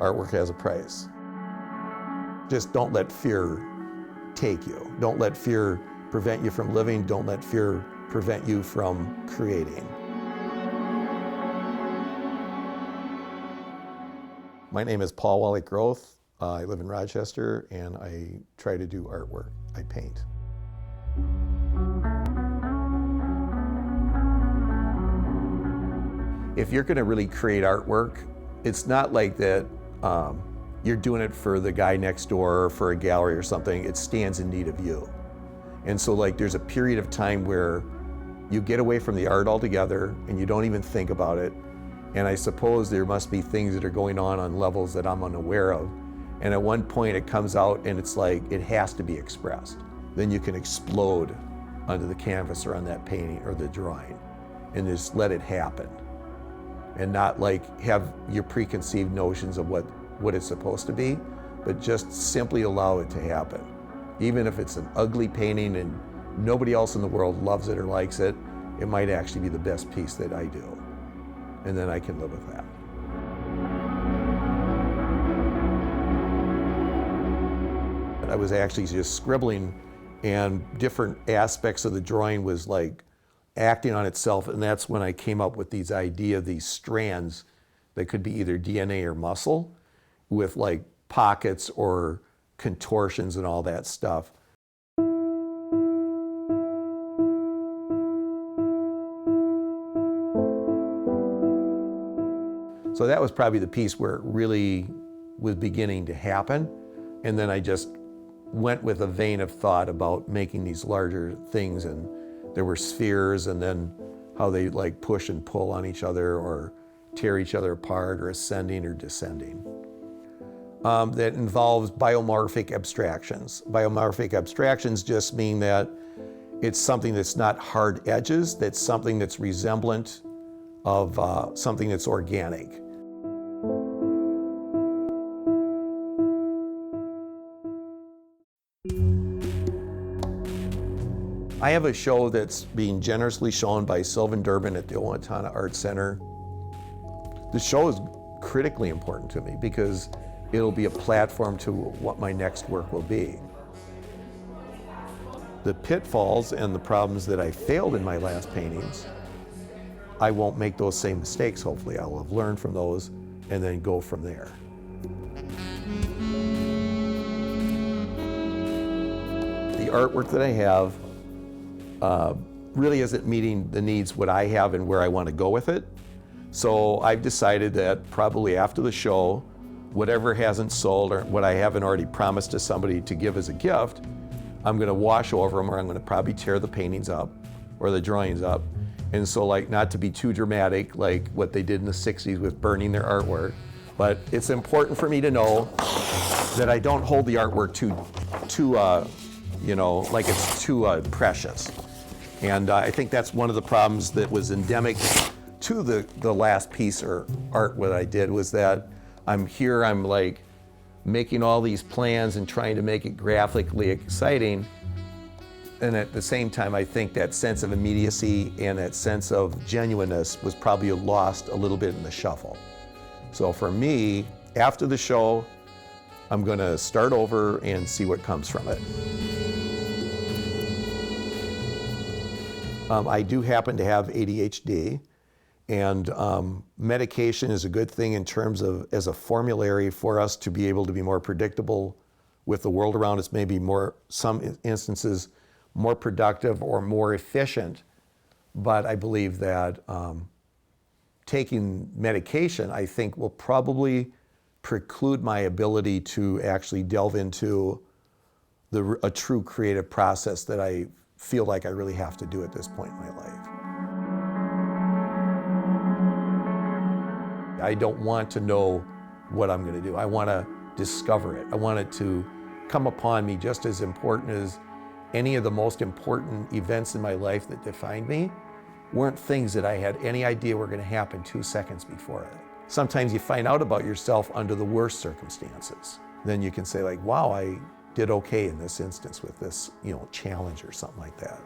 artwork has a price. Just don't let fear take you. Don't let fear prevent you from living. Don't let fear prevent you from creating. My name is Paul Walech Roth. I live in Rochester and I try to do artwork. I paint. If you're going to really create artwork, it's not like that you're doing it for the guy next door or for a gallery or something. It stands in need of you. And so like there's a period of time where you get away from the art altogether and you don't even think about it. And I suppose there must be things that are going on levels that I'm unaware of. And at one point it comes out and it's like it has to be expressed. Then you can explode onto the canvas or on that painting or the drawing and just let it happen. And not like have your preconceived notions of what it's supposed to be, but just simply allow it to happen. Even if it's an ugly painting and nobody else in the world loves it or likes it, it might actually be the best piece that I do. And then I can live with that. I was actually just scribbling and different aspects of the drawing was like acting on itself, and that's when I came up with these strands that could be either DNA or muscle with like pockets or contortions and all that stuff. So that was probably the piece where it really was beginning to happen. And then I just went with a vein of thought about making these larger things, and there were spheres and then how they like push and pull on each other or tear each other apart or ascending or descending. That involves biomorphic abstractions. Biomorphic abstractions just mean that it's something that's not hard edges, that's something that's resemblant of something that's organic. I have a show that's being generously shown by Sylvan Durbin at the Owatonna Art Center. The show is critically important to me because it'll be a platform to what my next work will be. The pitfalls and the problems that I failed in my last paintings, I won't make those same mistakes, hopefully. I'll have learned from those and then go from there. The artwork that I have really isn't meeting the needs what I have and where I want to go with it. So I've decided that probably after the show, whatever hasn't sold or what I haven't already promised to somebody to give as a gift, I'm going to wash over them, or I'm going to probably tear the paintings up or the drawings up. And so like not to be too dramatic like what they did in the 60s with burning their artwork, but it's important for me to know that I don't hold the artwork too like it's too precious. And I think that's one of the problems that was endemic to the last piece or art what I did was that I'm like making all these plans and trying to make it graphically exciting. And at the same time, I think that sense of immediacy and that sense of genuineness was probably lost a little bit in the shuffle. So for me, after the show, I'm gonna start over and see what comes from it. I do happen to have ADHD, and medication is a good thing in terms of as a formulary for us to be able to be more predictable with the world around us, maybe more, some instances, more productive or more efficient. But I believe that taking medication, I think, will probably preclude my ability to actually delve into a true creative process that I feel like I really have to do at this point in my life. I don't want to know what I'm going to do. I want to discover it. I want it to come upon me just as important as any of the most important events in my life that defined me weren't things that I had any idea were going to happen 2 seconds before it. Sometimes you find out about yourself under the worst circumstances. Then you can say like, wow, I did okay in this instance with this, challenge or something like that.